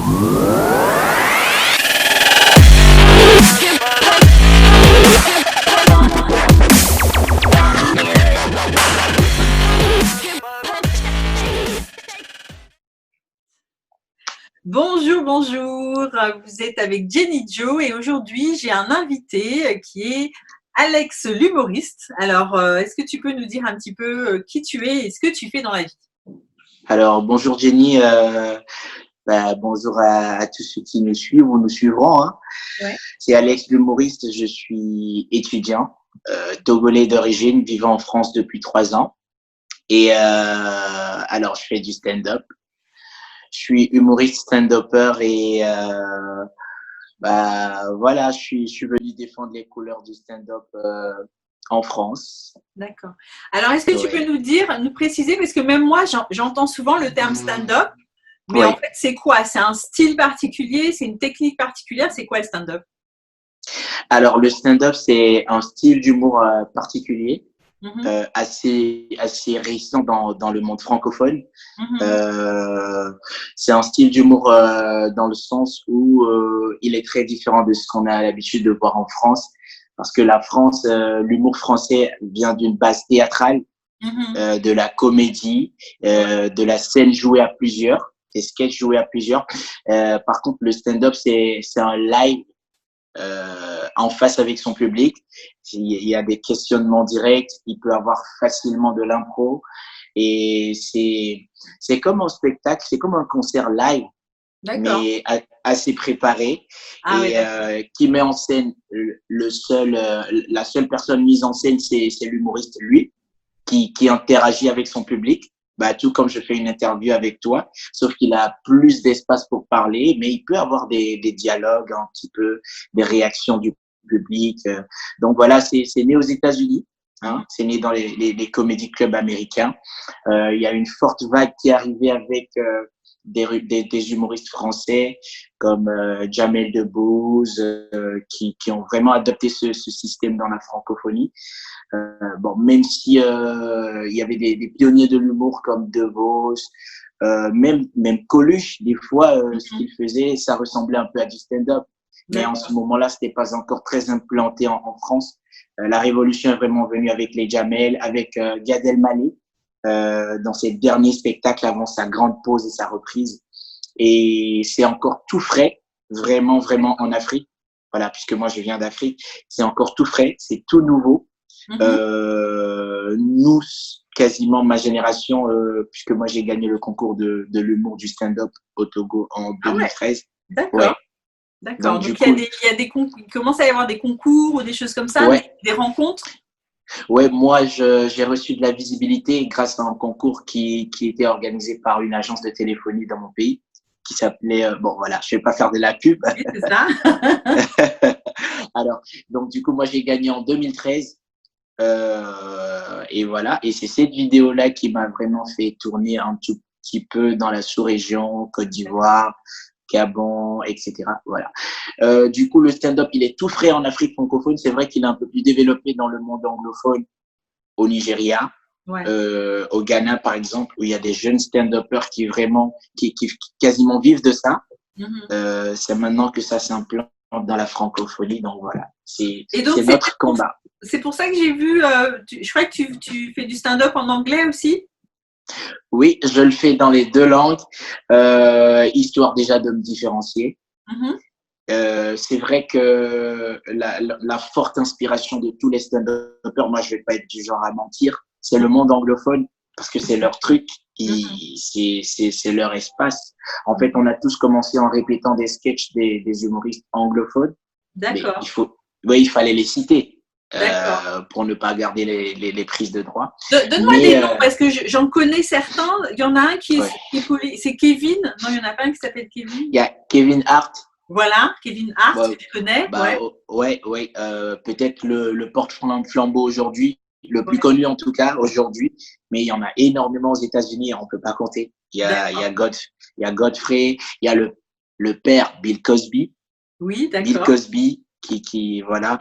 Bonjour, bonjour, vous êtes avec Jenny Jo et aujourd'hui j'ai un invité qui est Alex l'humoriste. Alors, est-ce que tu peux nous dire un petit peu qui tu es et ce que tu fais dans la vie? Alors, bonjour Jenny, bonjour à tous ceux qui nous suivent ou nous suivront, hein. Ouais. C'est Alex l'humoriste, je suis étudiant, togolais d'origine, vivant en France depuis 3 ans. Et alors, je fais du stand-up. Je suis humoriste stand-upper et voilà, je suis venu défendre les couleurs du stand-up en France. D'accord. Alors, est-ce que tu peux nous préciser, parce que même moi, j'entends souvent le terme stand-up, mais en fait, c'est quoi? C'est un style particulier? C'est une technique particulière? C'est quoi le stand-up? Alors, le stand-up, c'est un style d'humour particulier. Assez récent dans le monde francophone. C'est un style d'humour dans le sens où il est très différent de ce qu'on a l'habitude de voir en France, parce que la France, l'humour français vient d'une base théâtrale, de la comédie, de la scène jouée à plusieurs, des sketchs joués à plusieurs. Par contre, le stand-up, c'est un live en face avec son public. Il y a des questionnements directs, il peut avoir facilement de l'impro et c'est comme un spectacle, c'est comme un concert live, mais assez préparé qui met en scène la seule personne mise en scène, c'est l'humoriste lui qui interagit avec son public. Tout comme je fais une interview avec toi, sauf qu'il a plus d'espace pour parler, mais il peut avoir des dialogues, un petit peu des réactions du public. Donc voilà, c'est né aux États-Unis, hein, c'est né dans les comédie clubs américains. Il y a une forte vague qui est arrivée avec des humoristes français comme Jamel Debbouze, qui ont vraiment adopté ce système dans la francophonie. Même si il y avait des pionniers de l'humour comme De Vos, même Coluche, des fois, ce qu'il faisait, ça ressemblait un peu à du stand-up. Mais en ce moment-là, c'était pas encore très implanté en France. La révolution est vraiment venue avec les Jamel, avec Gad Elmaleh, dans ses derniers spectacles avant sa grande pause et sa reprise. Et c'est encore tout frais, vraiment, vraiment en Afrique. Voilà, puisque moi, je viens d'Afrique. C'est encore tout frais, c'est tout nouveau. Nous, quasiment ma génération, puisque moi j'ai gagné le concours de l'humour du stand-up au Togo en 2013. D'accord. Donc il commence à y avoir des concours ou des choses comme ça, des rencontres. Ouais, moi j'ai reçu de la visibilité grâce à un concours qui était organisé par une agence de téléphonie dans mon pays, qui s'appelait je vais pas faire de la pub. Oui, c'est ça. Alors, donc du coup, moi j'ai gagné en 2013. Et voilà, et c'est cette vidéo-là qui m'a vraiment fait tourner un tout petit peu dans la sous-région, Côte d'Ivoire, Gabon, etc. Voilà. Du coup, le stand-up, il est tout frais en Afrique francophone. C'est vrai qu'il est un peu plus développé dans le monde anglophone, au Nigeria, au Ghana, par exemple, où il y a des jeunes stand-uppers qui quasiment vivent de ça. C'est maintenant que ça s'implante dans la francophonie, donc voilà, c'est notre combat. C'est pour ça que j'ai vu, je crois que tu fais du stand-up en anglais aussi? Oui, je le fais dans les 2 langues, histoire déjà de me différencier. C'est vrai que la forte inspiration de tous les stand-uppers, moi je vais pas être du genre à mentir, c'est le monde anglophone, parce que c'est leur truc, c'est leur espace. En fait, on a tous commencé en répétant des sketchs des humoristes anglophones. D'accord. Mais il fallait les citer. Pour ne pas garder les prises de droit. Donne-moi des noms, parce que j'en connais certains. Il y en a un c'est Kevin. Non, il n'y en a pas un qui s'appelle Kevin. Il y a Kevin Hart. Voilà, Kevin Hart, que tu connais. Peut-être le porte-flambeau aujourd'hui, le plus connu en tout cas aujourd'hui, mais il y en a énormément aux États-Unis, on ne peut pas compter. Il y a Godfrey, il y a le père Bill Cosby. Oui, d'accord. Bill Cosby, qui voilà.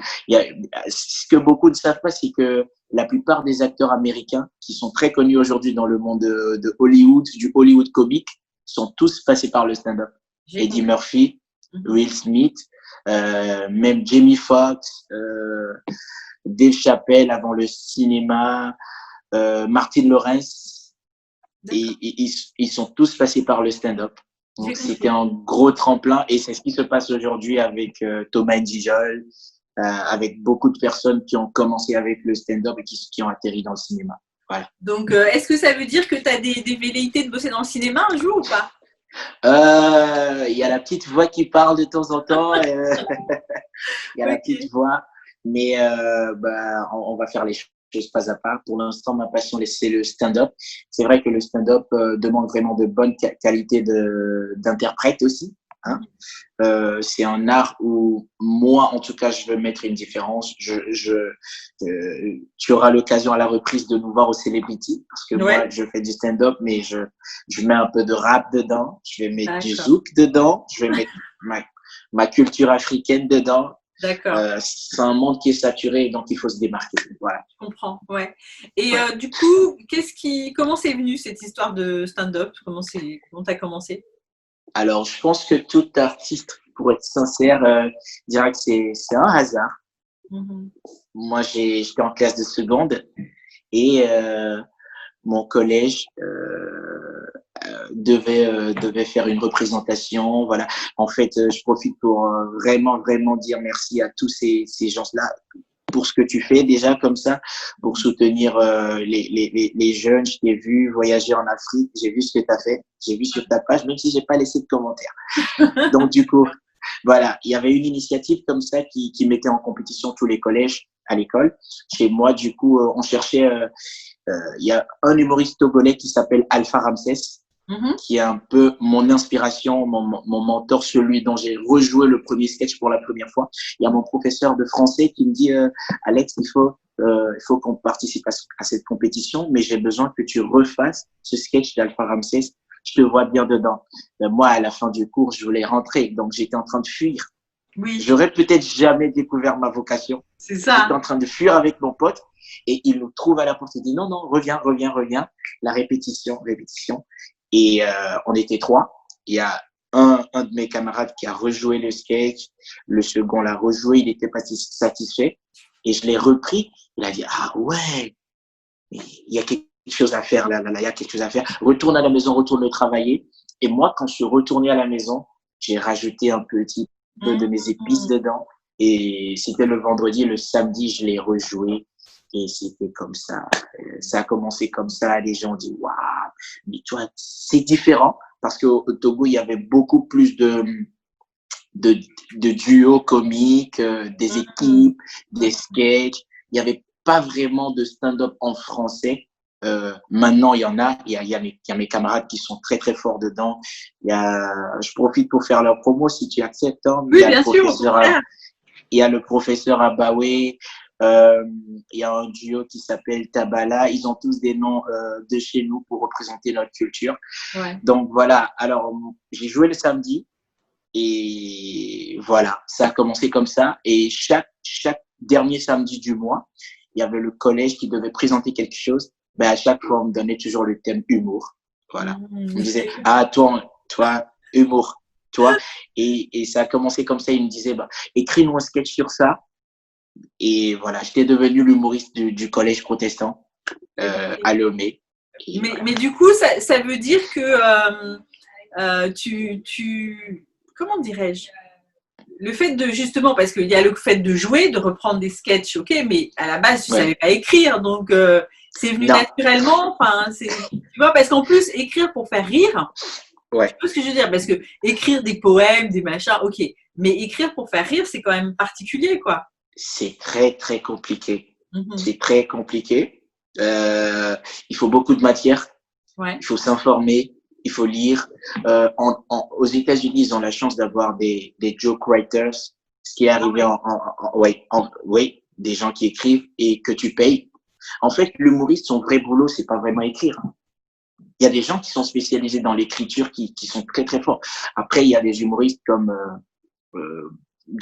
Ce que beaucoup ne savent pas, c'est que la plupart des acteurs américains qui sont très connus aujourd'hui dans le monde de Hollywood, du Hollywood comique, sont tous passés par le stand-up. Eddie Murphy, Will Smith, même Jamie Foxx, Dave Chappelle avant le cinéma, Martin Lawrence. Et ils sont tous passés par le stand-up. Donc, c'était un gros tremplin et c'est ce qui se passe aujourd'hui avec Thomas Njijol, avec beaucoup de personnes qui ont commencé avec le stand-up et qui ont atterri dans le cinéma. Voilà. Donc, est-ce que ça veut dire que tu as des velléités de bosser dans le cinéma un jour ou pas? Il y a la petite voix qui parle de temps en temps. Il y a la petite voix. Mais on va faire les choses pas à pas. Pour l'instant, ma passion, c'est le stand-up. C'est vrai que le stand-up demande vraiment de bonnes qualités d'interprète aussi. Hein. C'est un art où moi, en tout cas, je veux mettre une différence. Tu auras l'occasion à la reprise de nous voir au Celebrity parce que moi, je fais du stand-up, mais je mets un peu de rap dedans. Je vais mettre du zouk dedans. Je vais mettre ma culture africaine dedans. D'accord. C'est un monde qui est saturé, donc il faut se démarquer. Voilà. Je comprends, ouais. Et du coup, comment c'est venu cette histoire de stand-up? Comment t'as commencé? Alors, je pense que tout artiste, pour être sincère, dirait que c'est un hasard. Moi, j'étais en classe de seconde et mon collège devait faire une représentation. Voilà. En fait, je profite pour vraiment dire merci à tous ces gens-là pour ce que tu fais déjà comme ça, pour soutenir les jeunes. Je t'ai vu voyager en Afrique, j'ai vu ce que tu as fait, j'ai vu sur ta page, même si j'ai pas laissé de commentaires. Donc du coup, voilà, il y avait une initiative comme ça qui mettait en compétition tous les collèges à l'école. Chez moi, du coup, on cherchait, il y a un humoriste togolais qui s'appelle Alpha Ramsès, qui est un peu mon inspiration, mon mentor, celui dont j'ai rejoué le premier sketch pour la première fois. Il y a mon professeur de français qui me dit Alex, il faut qu'on participe à cette compétition, mais j'ai besoin que tu refasses ce sketch d'Alpha Ramsès. Je te vois bien dedans. Moi, à la fin du cours, je voulais rentrer, donc j'étais en train de fuir. Oui. J'aurais peut-être jamais découvert ma vocation. C'est ça. J'étais en train de fuir avec mon pote et il nous trouve à la porte. Il dit non, reviens. La répétition. Et on était 3. Il y a un de mes camarades qui a rejoué le sketch. Le second l'a rejoué. Il n'était pas satisfait. Et je l'ai repris. Il a dit, ah ouais, il y a quelque chose à faire là. Il y a quelque chose à faire. Retourne à la maison, retourne travailler. Et moi, quand je suis retourné à la maison, j'ai rajouté un petit peu de mes épices dedans. Et c'était le vendredi. Le samedi, je l'ai rejoué. Et c'était comme ça. Ça a commencé comme ça. Les gens ont dit, waouh, mais toi, c'est différent. Parce qu'au Togo, il y avait beaucoup plus de duos comiques, des équipes, des sketchs. Il n'y avait pas vraiment de stand-up en français. Maintenant, il y en a. Il y a mes camarades qui sont très, très forts dedans. Je profite pour faire leur promo si tu acceptes. Hein. Oui, bien sûr. Il y a le professeur Abawe. Il y a un duo qui s'appelle Tabala. Ils ont tous des noms de chez nous pour représenter notre culture. Ouais. Donc voilà. Alors, j'ai joué le samedi et voilà, ça a commencé comme ça. Et chaque dernier samedi du mois, il y avait le collège qui devait présenter quelque chose. Ben, à chaque fois, on me donnait toujours le thème humour. Voilà. On me disait, ah, toi, humour. Toi. Et ça a commencé comme ça. Il me disait, bah, écris-nous un sketch sur ça. Et voilà, j'étais devenu l'humoriste du collège protestant à Lomé. Mais du coup, ça veut dire que comment dirais-je? Le fait de, justement, parce qu'il y a le fait de jouer, de reprendre des sketchs, ok, mais à la base, tu ne savais pas écrire, donc c'est venu naturellement. Tu vois, parce qu'en plus, écrire pour faire rire, tu vois ce que je veux dire? Parce que écrire des poèmes, des machins, ok, mais écrire pour faire rire, c'est quand même particulier, quoi. C'est très, très compliqué. C'est très compliqué. Il faut beaucoup de matière. Ouais. Il faut s'informer. Il faut lire. Aux États-Unis, ils ont la chance d'avoir des joke writers, ce qui est arrivé des gens qui écrivent et que tu payes. En fait, l'humoriste, son vrai boulot, c'est pas vraiment écrire. Il y a des gens qui sont spécialisés dans l'écriture qui sont très, très forts. Après, il y a des humoristes comme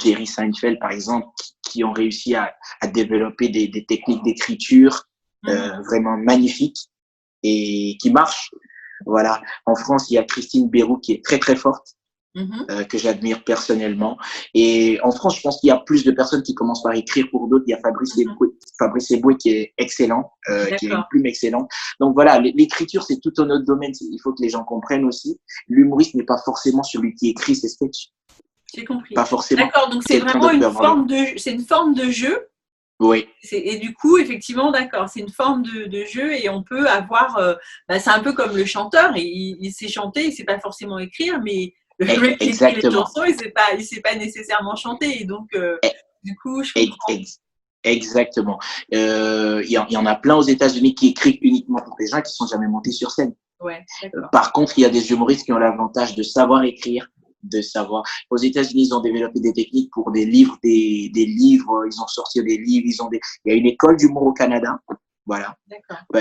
Jerry Seinfeld, par exemple, qui ont réussi à développer des techniques d'écriture vraiment magnifiques et qui marchent. Voilà. En France, il y a Christine Bérou qui est très, très forte. que j'admire personnellement. Et en France, je pense qu'il y a plus de personnes qui commencent par écrire. Pour d'autres, il y a Fabrice Eboué qui est excellent, qui a une plume excellente. Donc voilà, l'écriture, c'est tout un autre domaine. Il faut que les gens comprennent aussi. L'humoriste n'est pas forcément celui qui écrit ses sketchs. J'ai compris. Pas forcément. D'accord, donc c'est vraiment une forme de jeu. Oui. Et du coup, effectivement, d'accord, c'est une forme de jeu et on peut avoir, c'est un peu comme le chanteur, il sait chanter, il sait pas forcément écrire, mais le mec qui écrit les chansons, il sait pas nécessairement chanter. Et donc, du coup, je comprends. Exactement. Il y en a plein aux États-Unis qui écrivent uniquement pour des gens qui sont jamais montés sur scène. Ouais, par contre, il y a des humoristes qui ont l'avantage de savoir écrire, de savoir. Aux États-Unis, ils ont développé des techniques pour des livres, des livres. Ils ont sorti des livres. Il y a une école d'humour au Canada. Voilà.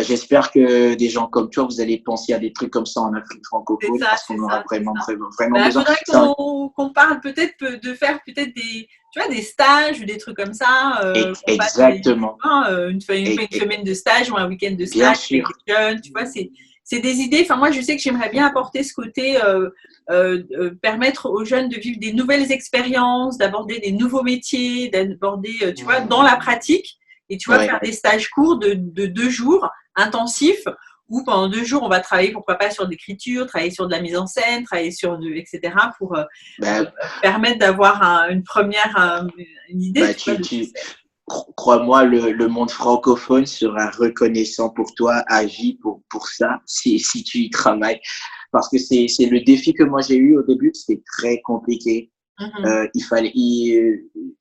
J'espère que des gens comme toi, vous allez penser à des trucs comme ça en Afrique francophone, parce qu'on aura vraiment besoin. Il faudrait qu'on parle peut-être de faire peut-être des stages ou des trucs comme ça. Exactement. Une semaine de stage ou un week-end de stage avec les jeunes. Tu vois, c'est des idées. Enfin, moi, je sais que j'aimerais bien apporter ce côté, permettre aux jeunes de vivre des nouvelles expériences, d'aborder des nouveaux métiers, d'aborder, tu vois, dans la pratique. Et tu vois, faire des stages courts de 2 jours, intensifs, où pendant 2 jours, on va travailler, pourquoi pas, sur l'écriture, travailler sur de la mise en scène, travailler sur etc., pour permettre d'avoir une première une idée. Crois-moi, le monde francophone sera reconnaissant pour toi, agis pour ça, si tu y travailles. Parce que c'est le défi que moi j'ai eu au début, c'était très compliqué.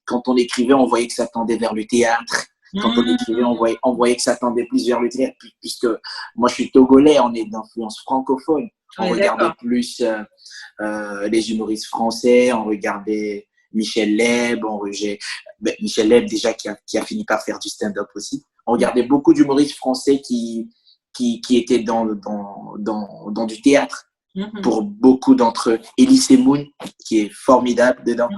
Quand on écrivait, on voyait que ça tendait vers le théâtre. Quand on écrivait, on voyait que ça tendait plus vers le théâtre, puisque moi je suis togolais, on est d'influence francophone. On regardait plus les humoristes français, on regardait Michel Leb, Michel Leb déjà qui a fini par faire du stand-up aussi. On regardait beaucoup d'humoristes français qui étaient dans du théâtre. Pour beaucoup d'entre eux. Elise Moon, qui est formidable dedans.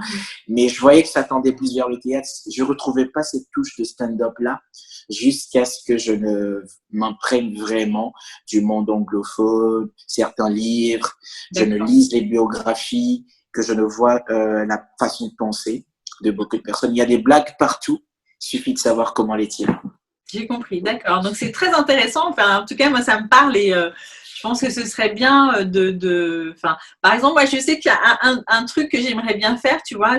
Mais je voyais que ça tendait plus vers le théâtre. Je ne retrouvais pas cette touche de stand-up-là jusqu'à ce que je ne m'imprègne vraiment du monde anglophone, certains livres, je ne lise les biographies, que je ne vois la façon de penser de beaucoup de personnes. Il y a des blagues partout. Il suffit de savoir comment les tirer. J'ai compris, d'accord. Donc, c'est très intéressant. Enfin, en tout cas, moi, ça me parle et je pense que ce serait bien par exemple, moi, je sais qu'il y a un truc que j'aimerais bien faire, tu vois,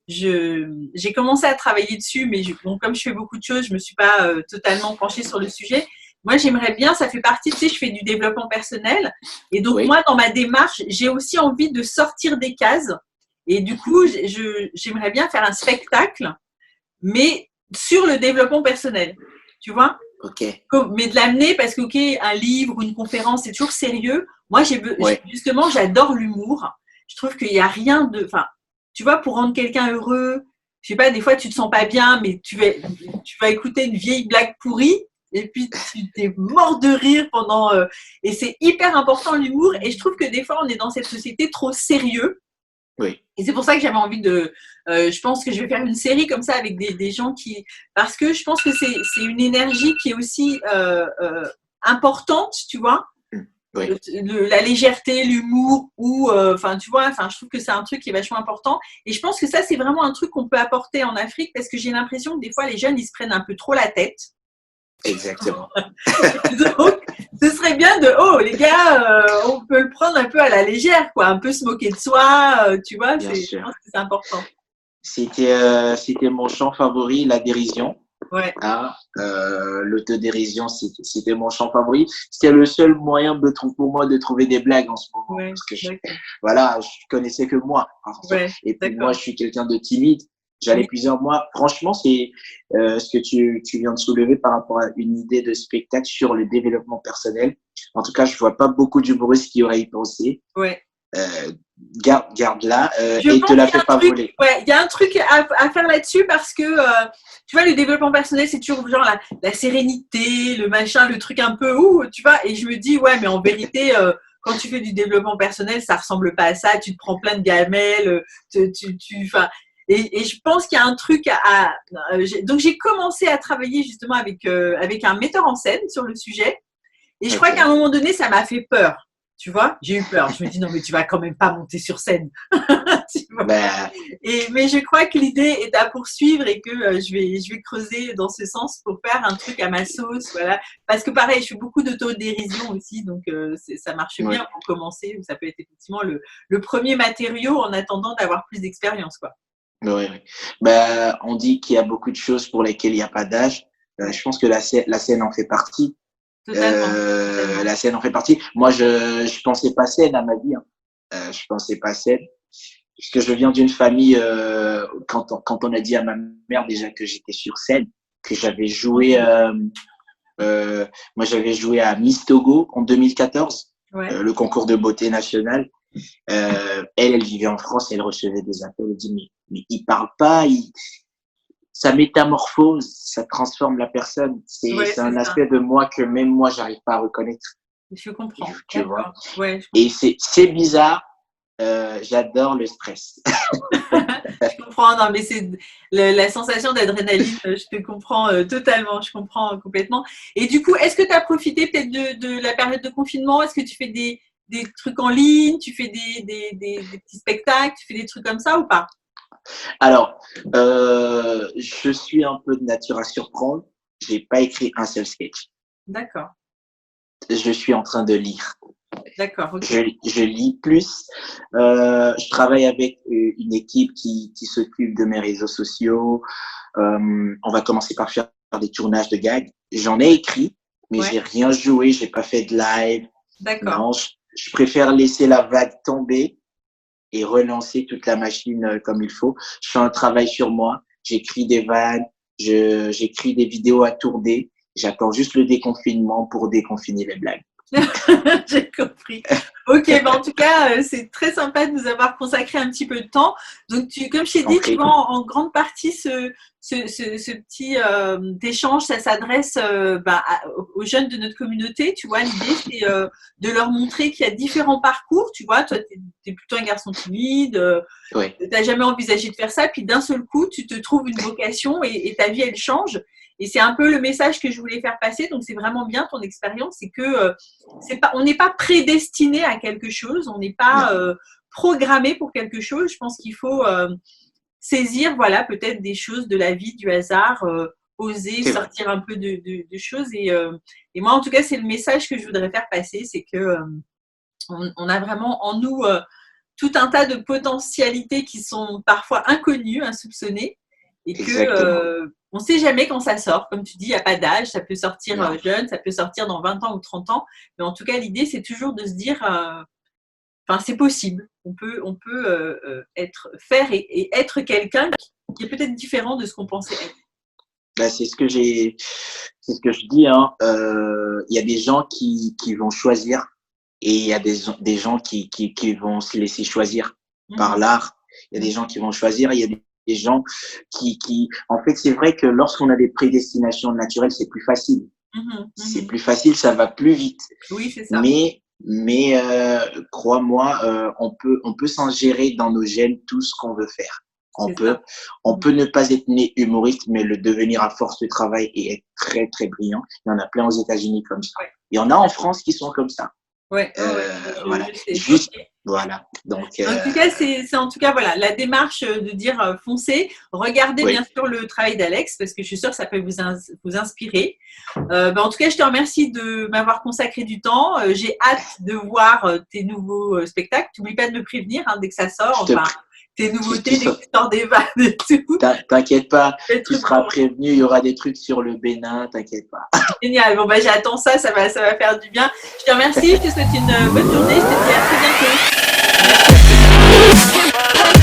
j'ai commencé à travailler dessus, mais comme je fais beaucoup de choses, je me suis pas totalement penchée sur le sujet. Moi, j'aimerais bien, ça fait partie, tu sais, je fais du développement personnel. Et donc, moi, dans ma démarche, j'ai aussi envie de sortir des cases. Et du coup, j'aimerais bien faire un spectacle, mais sur le développement personnel, tu vois. Mais de l'amener parce que, un livre ou une conférence, c'est toujours sérieux. Moi, justement, j'adore l'humour. Je trouve qu'il n'y a rien de… Enfin, tu vois, pour rendre quelqu'un heureux, je sais pas, des fois, tu te sens pas bien, mais tu vas écouter une vieille blague pourrie et puis tu t'es mort de rire pendant… et c'est hyper important, l'humour. Et je trouve que des fois, on est dans cette société trop sérieux. Et c'est pour ça que j'avais envie de… je pense que je vais faire une série comme ça avec des gens qui… Parce que je pense que c'est une énergie qui est aussi importante, tu vois. La légèreté, l'humour, tu vois, je trouve que c'est un truc qui est vachement important. Et je pense que ça, c'est vraiment un truc qu'on peut apporter en Afrique parce que j'ai l'impression que des fois, les jeunes, ils se prennent un peu trop la tête. Exactement. Donc, ce serait bien les gars, on peut le prendre un peu à la légère, quoi, un peu se moquer de soi, tu vois, je pense que c'est important. C'était mon chant favori, la dérision. L'autodérision, c'était mon chant favori. C'était le seul moyen pour moi de trouver des blagues en ce moment. Parce que je connaissais que moi. Et puis moi, je suis quelqu'un de timide. J'allais plusieurs mois. Franchement, c'est ce que tu viens de soulever par rapport à une idée de spectacle sur le développement personnel. En tout cas, je vois pas beaucoup d'humoristes qui auraient y pensé. Garde-la et te la fais pas voler. Il y a un truc à faire là-dessus parce que tu vois, le développement personnel, c'est toujours genre la sérénité, le machin, le truc un peu tu vois. Et je me dis, mais en vérité, quand tu fais du développement personnel, ça ressemble pas à ça. Tu te prends plein de gamelles, et je pense qu'il y a un truc donc j'ai commencé à travailler justement avec un metteur en scène sur le sujet. Et je crois qu'à un moment donné, ça m'a fait peur. Tu vois, j'ai eu peur. Je me dis non, mais tu vas quand même pas monter sur scène. Tu vois. Ben, Mais je crois que l'idée est à poursuivre et que je vais creuser dans ce sens pour faire un truc à ma sauce. Voilà. Parce que pareil, je fais beaucoup d'autodérision aussi, donc ça marche ouais, bien pour commencer. Ça peut être effectivement le premier matériau en attendant d'avoir plus d'expérience, quoi. ouais, ouais. Ben, on dit qu'il y a beaucoup de choses pour lesquelles il n'y a pas d'âge. Ouais, Je pense que la scène en fait partie. totalement, totalement. La scène en fait partie. Moi, je pensais pas scène à ma vie. Hein. Je pensais pas scène. Puisque je viens d'une famille, quand on a dit à ma mère déjà que j'étais sur scène, que j'avais joué, moi j'avais joué à Miss Togo en 2014, Ouais. le concours de beauté national. Elle vivait en France et elle recevait des appels. Elle dit mais il parle pas, ça métamorphose, ça transforme la personne. Ouais, C'est c'est un ça. aspect de moi que même moi j'arrive pas à reconnaître. Je comprends. Tu vois. D'accord. Ouais, je Et comprends. c'est bizarre. J'adore le stress. Je comprends. Non, mais c'est la sensation d'adrénaline. Je te comprends totalement. Je comprends complètement. Et du coup, est-ce que tu as profité peut-être de la période de confinement? Est-ce que tu fais des trucs en ligne? Tu fais des petits spectacles? Tu fais des trucs comme ça ou pas? Alors, je suis un peu de nature à surprendre. J'ai pas écrit un seul sketch. D'accord. Je suis en train de lire. D'accord. Ok. Je lis plus. Je travaille avec une équipe qui s'occupe de mes réseaux sociaux. On va commencer par faire des tournages de gags. J'en ai écrit, mais Ouais. j'ai rien joué. J'ai pas fait de live. D'accord. Non, je préfère laisser la vague tomber et relancer toute la machine comme il faut. Je fais un travail sur moi. J'écris des vannes. J'écris des vidéos à tourner. J'attends juste le déconfinement pour déconfiner les blagues. J'ai compris. Ok, ben en tout cas, c'est très sympa de nous avoir consacré un petit peu de temps. Donc, comme je Je t'ai t'en dit, tu prie. vois, en grande partie, ce petit échange, ça s'adresse aux jeunes de notre communauté. Tu vois, l'idée, c'est de leur montrer qu'il y a différents parcours. Tu vois, toi, tu es plutôt un garçon timide, Ouais, tu n'as jamais envisagé de faire ça, puis d'un seul coup, tu te trouves une vocation et ta vie, elle change. Et c'est un peu le message que je voulais faire passer. Donc, c'est vraiment bien ton expérience. C'est que on n'est pas prédestiné à quelque chose, on n'est pas non, programmé pour quelque chose. Je pense qu'il faut saisir, voilà, peut-être des choses de la vie, du hasard, oser c'est vrai. sortir un peu de choses. Et moi, en tout cas, c'est le message que je voudrais faire passer, c'est que on a vraiment en nous tout un tas de potentialités qui sont parfois inconnues, insoupçonnées, et que Exactement. on ne sait jamais quand ça sort. Comme tu dis, il n'y a pas d'âge, ça peut sortir Non, jeune, ça peut sortir dans 20 ans ou 30 ans, mais en tout cas, l'idée, c'est toujours de se dire, enfin, c'est possible. On peut faire et être quelqu'un qui est peut-être différent de ce qu'on pensait être. là, c'est ce que je dis. Hein. Il y a des gens qui vont choisir et il y a des gens qui vont se laisser choisir par Mhm, l'art. Il y a des mhm, gens qui vont choisir. Il y a des gens en fait, c'est vrai que lorsqu'on a des prédestinations naturelles, c'est plus facile. mhm, C'est mhm. plus facile, ça va plus vite. Oui, c'est ça. Mais crois-moi, on peut s'en gérer dans nos gènes tout ce qu'on veut faire. On C'est peut, ça. on peut ne pas être né humoriste, mais le devenir à force de travail et être très très brillant. Il y en a plein aux États-Unis comme ça. Ouais, Il y en a en France qui sont comme ça. ouais, ouais, ouais. Je Voilà, sais. juste Ok. voilà. Donc En tout cas, c'est en tout cas voilà la démarche de dire foncez. Regardez bien oui, sûr le travail d'Alex parce que je suis sûre que ça peut vous inspirer. En tout cas, je te remercie de m'avoir consacré du temps. J'ai hâte de voir tes nouveaux spectacles. N'oublie pas de me prévenir hein, dès que ça sort. je te Enfin, prie. tes Tu nouveautés, dès que sais, tu sors des vannes et tout. t'inquiète pas, Ça va tu être seras bon. prévenu. Il y aura des trucs sur le Bénin, t'inquiète pas. Génial. Bon, bah, j'attends ça. Ça va faire du bien. Je te remercie. Je te souhaite une bonne journée. Je te dis à très bientôt. Merci à toi.